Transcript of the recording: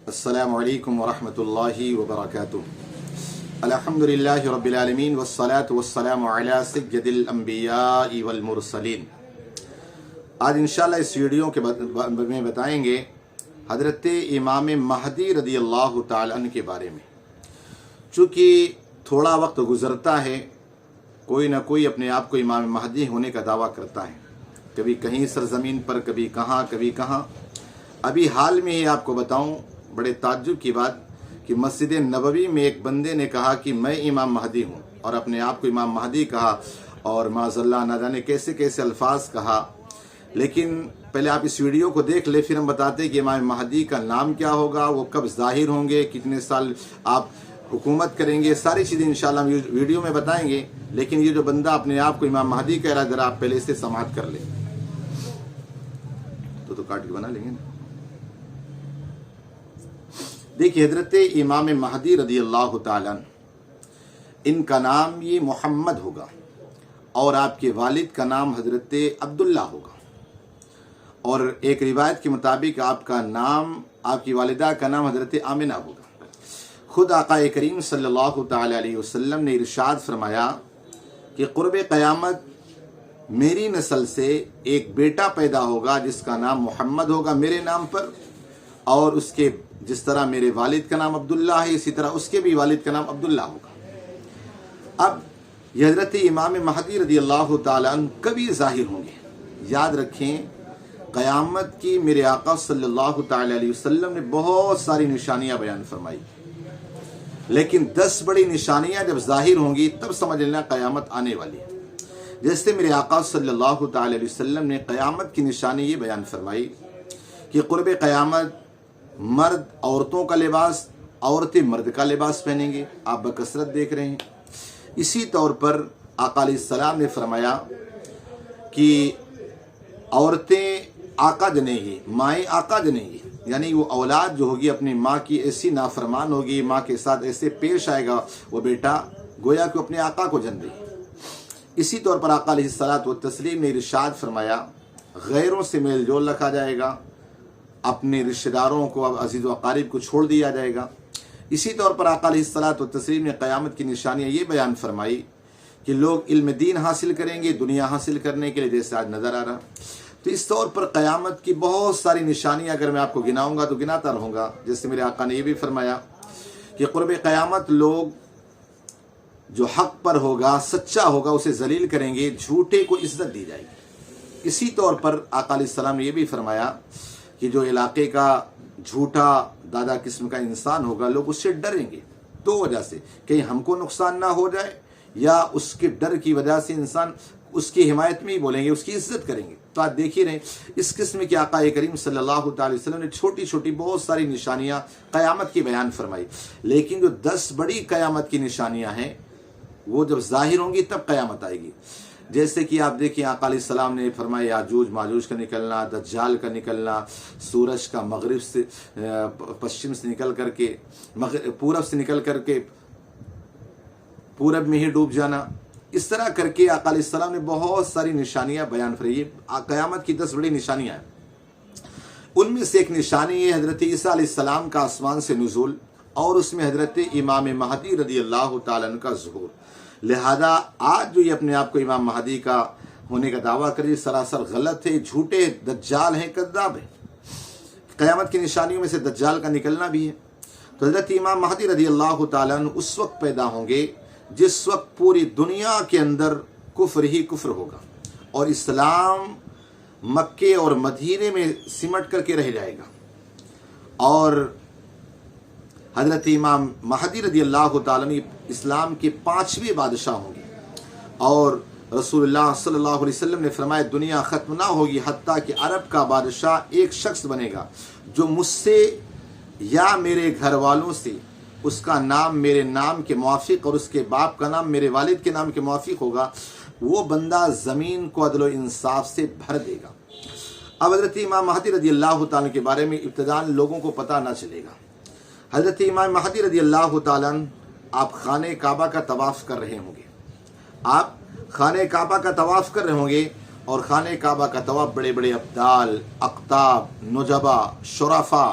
السلام علیکم ورحمۃ اللہ وبرکاتہ۔ الحمدللہ رب العالمین والصلاة والسلام علی سید الانبیاء والمرسلین۔ آج انشاءاللہ اس ویڈیو کے میں بتائیں گے حضرت امام مہدی رضی اللہ تعالی عنہ کے بارے میں۔ چونکہ تھوڑا وقت گزرتا ہے، کوئی نہ کوئی اپنے آپ کو امام مہدی ہونے کا دعویٰ کرتا ہے، کبھی کہیں سرزمین پر، کبھی کہاں۔ ابھی حال میں ہی آپ کو بتاؤں، بڑے تعجب کی بات کہ مسجد نبوی میں ایک بندے نے کہا کہ میں امام مہدی ہوں، اور اپنے آپ کو امام مہدی کہا، اور معاذ اللہ نہ جانے کیسے کیسے الفاظ کہا۔ لیکن پہلے آپ اس ویڈیو کو دیکھ لیں، پھر ہم بتاتے کہ امام مہدی کا نام کیا ہوگا، وہ کب ظاہر ہوں گے، کتنے سال آپ حکومت کریں گے، ساری چیزیں انشاءاللہ ہم ویڈیو میں بتائیں گے۔ لیکن یہ جو بندہ اپنے آپ کو امام مہدی کہہ رہا ہے، ذرا آپ پہلے سے سماعت کر لیں۔ تو کاٹ کے بنا لیں گے نا۔ دیکھیے، حضرت امام مہدی رضی اللہ تعالیٰ عنہ، ان کا نام یہ محمد ہوگا، اور آپ کے والد کا نام حضرت عبداللہ ہوگا، اور ایک روایت کے مطابق آپ کا نام، آپ کی والدہ کا نام حضرت آمنہ ہوگا۔ خود آقا کریم صلی اللہ تعالی علیہ وسلم نے ارشاد فرمایا کہ قرب قیامت میری نسل سے ایک بیٹا پیدا ہوگا جس کا نام محمد ہوگا میرے نام پر، اور اس کے جس طرح میرے والد کا نام عبداللہ ہے، اسی طرح اس کے بھی والد کا نام عبداللہ ہوگا۔ اب یہ حضرت امام مہدی رضی اللہ تعالیٰ عنہ کبھی ظاہر ہوں گے؟ یاد رکھیں، قیامت کی میرے آقا صلی اللہ تعالی علیہ وسلم نے بہت ساری نشانیاں بیان فرمائی، لیکن 10 بڑی نشانیاں جب ظاہر ہوں گی تب سمجھ لینا قیامت آنے والی ہے۔ جیسے میرے آقا صلی اللہ تعالی علیہ وسلم نے قیامت کی نشانی یہ بیان فرمائی کہ قرب قیامت مرد عورتوں کا لباس، عورتیں مرد کا لباس پہنیں گے، آپ بکثرت دیکھ رہے ہیں۔ اسی طور پر آقا علیہ السلام نے فرمایا کہ عورتیں آقا جنیں گی، مائیں آقا جنیں گی، یعنی وہ اولاد جو ہوگی اپنی ماں کی ایسی نافرمان ہوگی، ماں کے ساتھ ایسے پیش آئے گا، وہ بیٹا گویا کہ اپنے آقا کو جن دے۔ اسی طور پر آقا علیہ الصلوۃ والتسلیم نے ارشاد فرمایا غیروں سے میل جول رکھا جائے گا، اپنے رشتہ داروں کو، عزیز و اقارب کو چھوڑ دیا جائے گا۔ اسی طور پر آقا علیہ الصلوۃ والتسلیم نے قیامت کی نشانیاں یہ بیان فرمائی کہ لوگ علم دین حاصل کریں گے دنیا حاصل کرنے کے لیے، جیسے آج نظر آ رہا۔ تو اس طور پر قیامت کی بہت ساری نشانیاں اگر میں آپ کو گناؤں گا تو گناتا رہوں گا۔ جیسے میرے آقا نے یہ بھی فرمایا کہ قرب قیامت لوگ جو حق پر ہوگا، سچا ہوگا، اسے ذلیل کریں گے، جھوٹے کو عزت دی جائے گی۔ اسی طور پر آقا علیہ السلام نے یہ بھی فرمایا کہ جو علاقے کا جھوٹا دادا قسم کا انسان ہوگا، لوگ اس سے ڈریں گے، دو وجہ سے، کہیں ہم کو نقصان نہ ہو جائے، یا اس کے ڈر کی وجہ سے انسان اس کی حمایت میں ہی بولیں گے، اس کی عزت کریں گے۔ تو آپ دیکھ ہی رہے اس قسم کی آقا کریم صلی اللہ تعالی وسلم نے چھوٹی چھوٹی بہت ساری نشانیاں قیامت کی بیان فرمائی، لیکن جو 10 بڑی قیامت کی نشانیاں ہیں وہ جب ظاہر ہوں گی تب قیامت آئے گی۔ جیسے کہ آپ دیکھیں، آقا علیہ السلام نے فرمایا یاجوج ماجوج کا نکلنا، دجال کا نکلنا، سورج کا مغرب سے پشچم سے نکل کر کے، پورب سے نکل کر کے پورب میں ہی ڈوب جانا، اس طرح کر کے آقا علیہ السلام نے بہت ساری نشانیاں بیان فرمائی۔ قیامت کی 10 بڑی نشانیاں ہیں۔ ان میں سے ایک نشانی ہے حضرت عیسیٰ علیہ السلام کا آسمان سے نزول، اور اس میں حضرت امام مہدی رضی اللہ تعالیٰ عنہ کا ظہور۔ لہذا آج جو یہ اپنے آپ کو امام مہدی کا ہونے کا دعویٰ کر رہی، سراسر غلط ہے، جھوٹے دجال ہیں، کذاب ہیں۔ قیامت کی نشانیوں میں سے دجال کا نکلنا بھی ہے۔ تو حضرت امام مہدی رضی اللہ تعالیٰ عنہ اس وقت پیدا ہوں گے جس وقت پوری دنیا کے اندر کفر ہی کفر ہوگا، اور اسلام مکے اور مدینے میں سمٹ کر کے رہ جائے گا، اور حضرت امام مہدی رضی اللہ تعالیٰ عنہ اسلام کے 5ویں بادشاہ ہوں گے، اور رسول اللہ صلی اللہ علیہ وسلم نے فرمایا دنیا ختم نہ ہوگی حتیٰ کہ عرب کا بادشاہ ایک شخص بنے گا جو مجھ سے یا میرے گھر والوں سے اس کا نام میرے نام کے موافق اور اس کے باپ کا نام میرے والد کے نام کے موافق ہوگا، وہ بندہ زمین کو عدل و انصاف سے بھر دے گا۔ اب حضرت امام مہدی رضی اللہ تعالیٰ کے بارے میں ابتداً لوگوں کو پتہ نہ چلے گا۔ حضرت امام مہدی رضی اللہ تعالیٰ آپ خانہ کعبہ کا طواف کر رہے ہوں گے، آپ خانہ کعبہ کا طواف کر رہے ہوں گے، اور خانہ کعبہ کا طواف بڑے بڑے ابدال، اقطاب، نجبا، شرفا